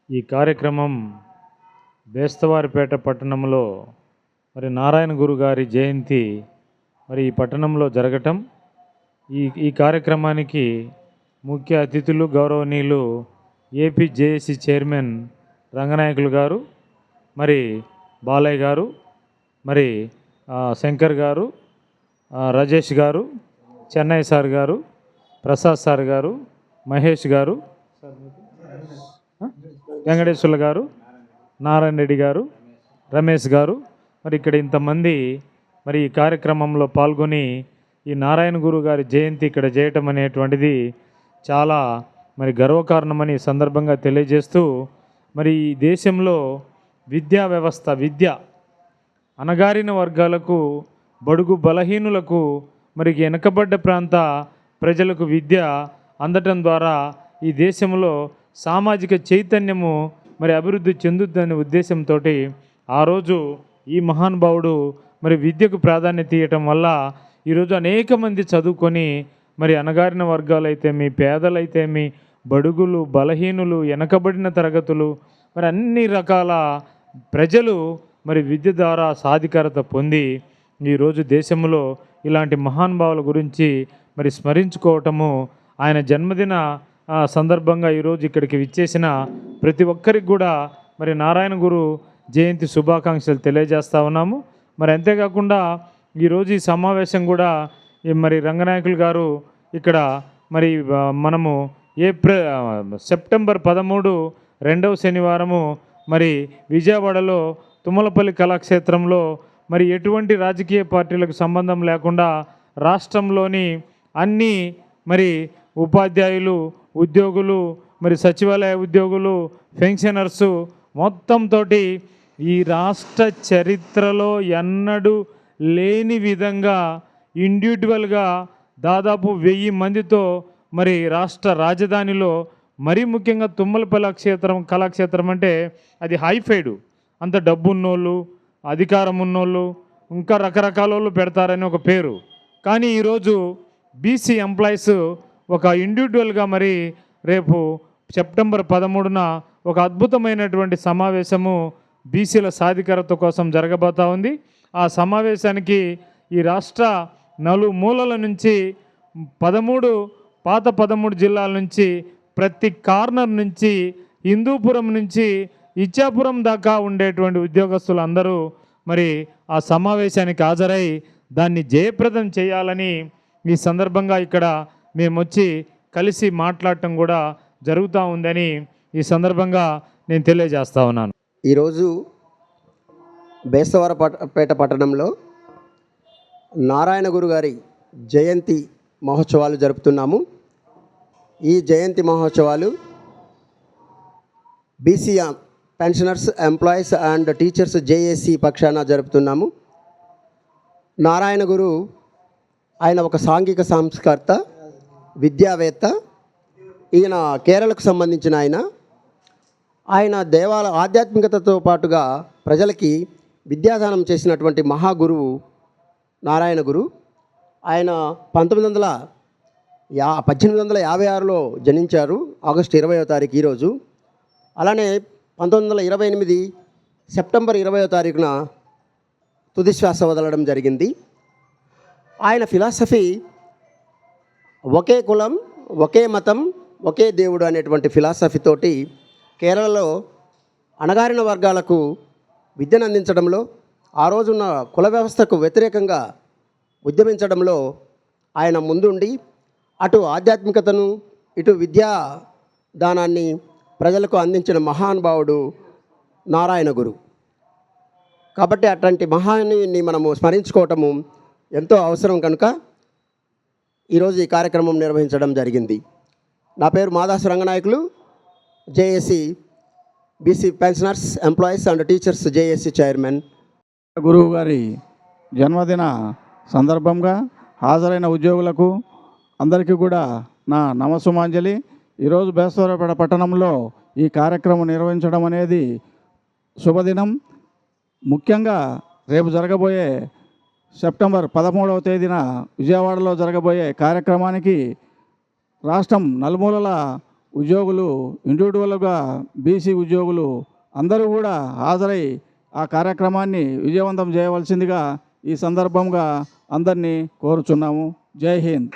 ఈ కార్యక్రమం బేస్తవారిపేట పట్టణంలో మరి నారాయణ గురు గారి జయంతి మరి ఈ పట్టణంలో జరగటం, ఈ కార్యక్రమానికి ముఖ్య అతిథులు గౌరవనీయులు ఏపీ జేఏసీ చైర్మన్ రంగనాయకులు గారు, మరి బాలయ్య గారు, మరి శంకర్ గారు, రాజేష్ గారు, చెన్నై సార్ గారు, ప్రసాద్ సార్ గారు, మహేష్ గారు, వెంకటేశ్వర్ల గారు, నారాయణ రెడ్డి గారు, రమేష్ గారు, మరి ఇక్కడ ఇంతమంది మరి ఈ కార్యక్రమంలో పాల్గొని ఈ నారాయణ గురు గారి జయంతి ఇక్కడ చేయటం అనేటువంటిది చాలా మరి గర్వకారణమని సందర్భంగా తెలియజేస్తూ, మరి ఈ దేశంలో విద్యా వ్యవస్థ అణగారిన వర్గాలకు, బడుగు బలహీనులకు, మరి వెనుకబడ్డ ప్రాంత ప్రజలకు విద్య అందటం ద్వారా ఈ దేశంలో సామాజిక చైతన్యము మరి అభివృద్ధి చెందుద్దనే ఉద్దేశంతో ఆ రోజు ఈ మహానుభావుడు మరి విద్యకు ప్రాధాన్యత ఇవ్వటం వల్ల ఈరోజు అనేక మంది చదువుకొని మరి అణగారిన వర్గాలైతేమి, పేదలైతేమి, బడుగులు, బలహీనులు, వెనకబడిన తరగతులు, మరి అన్ని రకాల ప్రజలు మరి విద్య ద్వారా సాధికారత పొంది ఈరోజు దేశంలో ఇలాంటి మహానుభావుల గురించి మరి స్మరించుకోవటము, ఆయన జన్మదిన సందర్భంగా ఈరోజు ఇక్కడికి విచ్చేసిన ప్రతి ఒక్కరికి కూడా మరి నారాయణ గురు జయంతి శుభాకాంక్షలు తెలియజేస్తూ ఉన్నాము. మరి అంతేకాకుండా ఈరోజు ఈ సమావేశం కూడా మరి రంగనాయకులు గారు ఇక్కడ మరి మనము సెప్టెంబర్ 13 రెండవ శనివారము మరి విజయవాడలో తుమ్మలపల్లి కళాక్షేత్రంలో మరి ఎటువంటి రాజకీయ పార్టీలకు సంబంధం లేకుండా రాష్ట్రంలోని అన్ని మరి ఉపాధ్యాయులు, ఉద్యోగులు, మరి సచివాలయ ఉద్యోగులు, పెన్షనర్సు మొత్తంతో ఈ రాష్ట్ర చరిత్రలో ఎన్నడూ లేని విధంగా ఇండివిజువల్గా దాదాపు 1000 మందితో మరి రాష్ట్ర రాజధానిలో, మరీ ముఖ్యంగా తుమ్మలపల్లి కళాక్షేత్రం అంటే అది హైఫైడు, అంత డబ్బున్నోళ్ళు, అధికారం ఉన్నోళ్ళు, ఇంకా రకరకాల వాళ్ళు పెడతారని ఒక పేరు. కానీ ఈరోజు బీసీ ఎంప్లాయీస్ ఒక ఇండివిజువల్గా మరి రేపు సెప్టెంబర్ 13న ఒక అద్భుతమైనటువంటి సమావేశము బీసీల సాధికారత కోసం జరగబోతూ ఉంది. ఆ సమావేశానికి ఈ రాష్ట్ర నలుమూలల నుంచి 13 జిల్లాల నుంచి, ప్రతి కార్నర్ నుంచి, హిందూపురం నుంచి ఇచ్చాపురం దాకా ఉండేటువంటి ఉద్యోగస్తులు అందరూ మరి ఆ సమావేశానికి హాజరై దాన్ని జయప్రదం చేయాలని ఈ సందర్భంగా ఇక్కడ మేము వచ్చి కలిసి మాట్లాడటం కూడా జరుగుతూ ఉందని ఈ సందర్భంగా నేను తెలియజేస్తా ఉన్నాను. ఈరోజు బేస్తవారపేట పట్టణంలో నారాయణ గురు గారి జయంతి మహోత్సవాలు జరుపుతున్నాము. ఈ జయంతి మహోత్సవాలు BC pensioners, employees and teachers JAC పక్షాన జరుపుతున్నాము. నారాయణ గురు ఆయన ఒక సాంఘిక సంస్కర్త, విద్యావేత్త. ఈయన కేరళకు సంబంధించిన ఆయన ఆధ్యాత్మికతతో పాటుగా ప్రజలకి విద్యాదానం చేసినటువంటి మహాగురువు నారాయణ గురు. ఆయన 1856లో జనించారు, ఆగస్టు 20వ తారీఖు ఈరోజు. అలానే 1928 సెప్టెంబర్ 20వ తారీఖున తుదిశ్వాస వదలడం జరిగింది. ఆయన ఫిలాసఫీ ఒకే కులం, ఒకే మతం, ఒకే దేవుడు అనేటువంటి ఫిలాసఫీతోటి కేరళలో అణగారిన వర్గాలకు విద్యను అందించడంలో, ఆ రోజున్న కుల వ్యవస్థకు వ్యతిరేకంగా ఉద్యమించడంలో ఆయన ముందుండి అటు ఆధ్యాత్మికతను, ఇటు విద్యా దానాన్ని ప్రజలకు అందించిన మహానుభావుడు నారాయణ గురు. కాబట్టి అట్లాంటి మహానుని మనము స్మరించుకోవటము ఎంతో అవసరం కనుక ఈరోజు ఈ కార్యక్రమం నిర్వహించడం జరిగింది. నా పేరు Madasu Ranganayakulu, JAC BC pensioners, employees and teachers JAC chairman. గురువు గారి జన్మదిన సందర్భంగా హాజరైన ఉద్యోగులకు అందరికీ కూడా నా నమస్సుమాంజలి. ఈరోజు బేస్తవారపేట పట్టణంలో ఈ కార్యక్రమం నిర్వహించడం అనేది శుభదినం. ముఖ్యంగా రేపు జరగబోయే సెప్టెంబర్ 13వ తేదీన విజయవాడలో జరగబోయే కార్యక్రమానికి రాష్ట్రం నలుమూలల ఉద్యోగులు ఇండివిజువల్గా బీసీ ఉద్యోగులు అందరూ కూడా హాజరై ఆ కార్యక్రమాన్ని విజయవంతం చేయవలసిందిగా ఈ సందర్భంగా అందరినీ కోరుచున్నాము. జై హింద్.